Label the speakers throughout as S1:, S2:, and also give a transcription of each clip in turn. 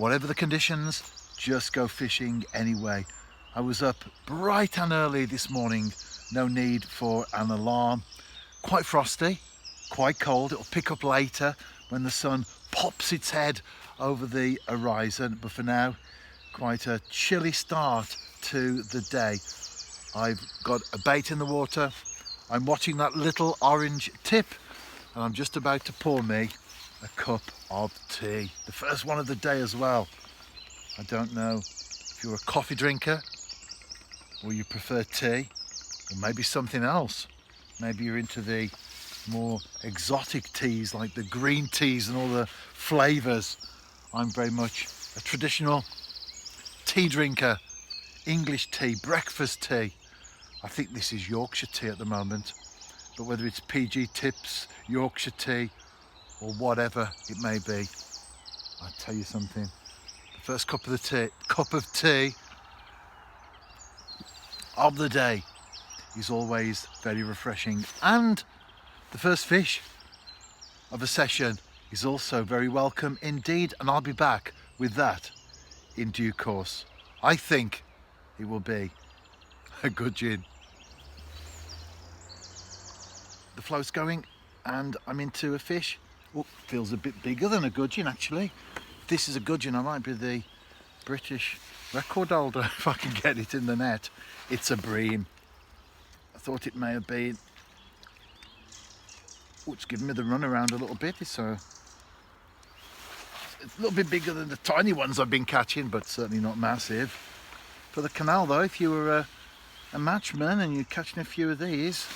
S1: whatever the conditions, just go fishing anyway. I was up bright and early this morning, no need for an alarm. Quite frosty, quite cold. It'll pick up later when the sun pops its head over the horizon, but for now, quite a chilly start to the day. I've got a bait in the water. I'm watching that little orange tip, and I'm just about to pour me a cup of tea. The first one of the day as well. I don't know if you're a coffee drinker or you prefer tea, or maybe something else. Maybe you're into the more exotic teas like the green teas and all the flavours. I'm very much a traditional tea drinker. English tea, breakfast tea. I think this is Yorkshire tea at the moment, but whether it's PG Tips, Yorkshire tea, or whatever it may be, I'll tell you something. The first cup of tea of the day is always very refreshing, and the first fish of a session is also very welcome indeed, and I'll be back with that in due course. I think it will be a gudgeon. The float's going and I'm into a fish. Oh, feels a bit bigger than a gudgeon actually. If this is a gudgeon, I might be the British record holder if I can get it in the net. It's a bream. I thought it may have been. Oh, it's giving me the run around a little bit. It's a little bit bigger than the tiny ones I've been catching, but certainly not massive. For the canal though, if you were a matchman and you're catching a few of these,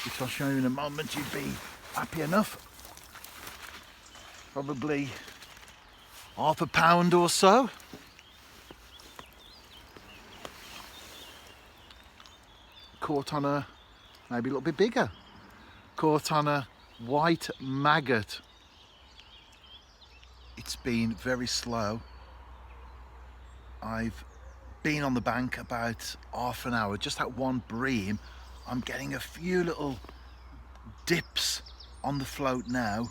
S1: which I'll show you in a moment, you'd be happy enough. Probably half a pound or so. Caught on a, maybe a little bit bigger. Caught on a white maggot. It's been very slow. I've been on the bank about half an hour, just that one bream. I'm getting a few little dips on the float now,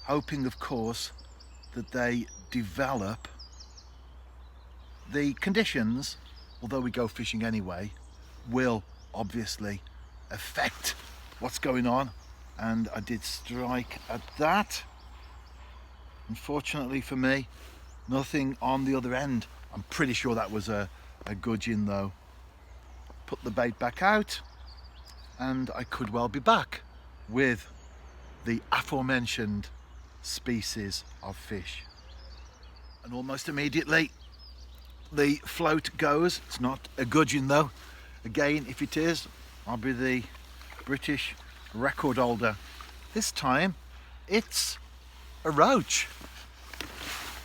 S1: hoping of course that they develop. The conditions, although we go fishing anyway, will obviously affect what's going on, and I did strike at that. Unfortunately for me, nothing on the other end. I'm pretty sure that was a gudgeon though. Put the bait back out and I could well be back with the aforementioned species of fish. And almost immediately the float goes. It's not a gudgeon though. Again, if it is, I'll be the British record holder. This time it's a roach.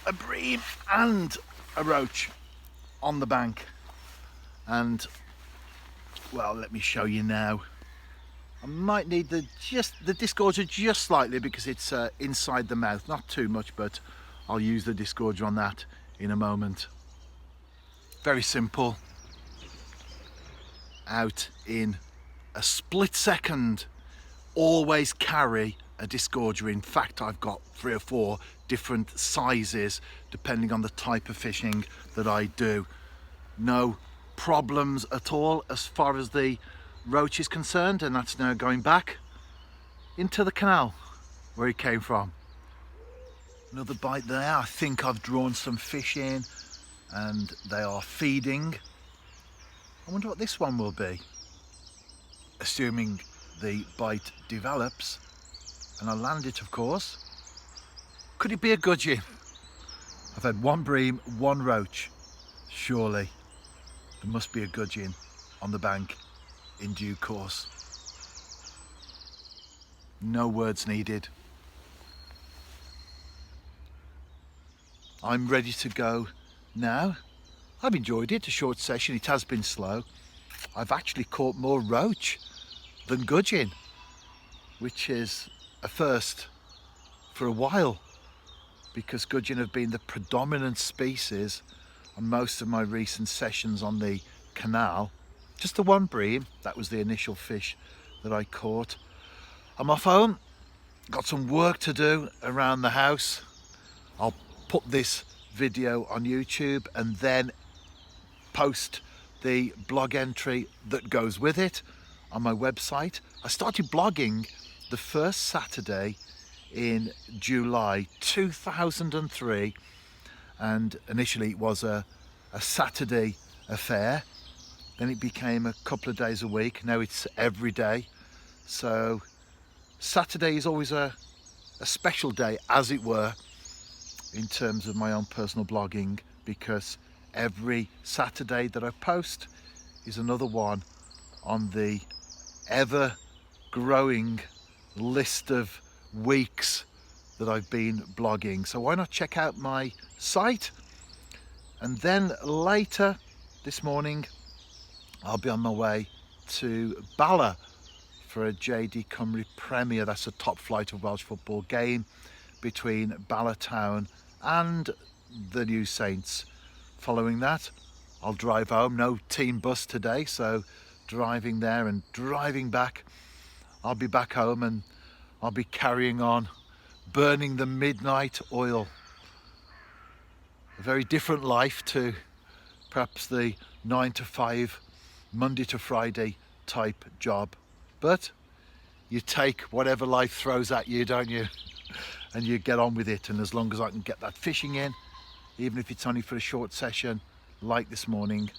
S1: A bream and a roach on the bank. And well, let me show you now. I might need the disgorger just slightly because it's inside the mouth, not too much, but I'll use the disgorger on that in a moment. Very simple. Out in a split second. Always carry a disgorger. In fact, I've got 3 or 4 different sizes depending on the type of fishing that I do. No problems at all as far as the roach is concerned, and that's now going back into the canal where he came from. Another bite there. I think I've drawn some fish in and they are feeding. I wonder what this one will be. Assuming the bite develops and I land it, of course. Could it be a gudgeon? I've had 1 bream, 1 roach. Surely there must be a gudgeon on the bank in due course. No words needed. I'm ready to go now. I've enjoyed it, a short session. It has been slow. I've actually caught more roach than gudgeon, which is a first for a while, because gudgeon have been the predominant species on most of my recent sessions on the canal. Just the 1 bream, that was the initial fish that I caught. I'm off home, got some work to do around the house. I'll put this video on YouTube and then post the blog entry that goes with it on my website. I started blogging the first Saturday in July 2003, and initially it was a Saturday affair. Then it became a couple of days a week. Now it's every day. So Saturday is always a special day, as it were, in terms of my own personal blogging, because every Saturday that I post is another one on the ever growing list of weeks that I've been blogging. So why not check out my site? And then later this morning I'll be on my way to Bala for a JD Cymru Premier. That's a top flight of Welsh football game between Bala Town and the New Saints. Following that, I'll drive home. No team bus today, so driving there and driving back. I'll be back home and I'll be carrying on burning the midnight oil. A very different life to perhaps the 9 to 5, Monday to Friday type job. But you take whatever life throws at you, don't you? And you get on with it. And as long as I can get that fishing in, even if it's only for a short session like this morning,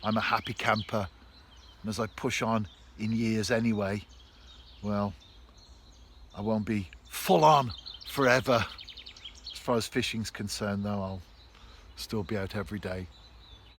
S1: I'm a happy camper. And as I push on in years anyway, well, I won't be full on forever. As far as fishing's concerned though, I'll still be out every day.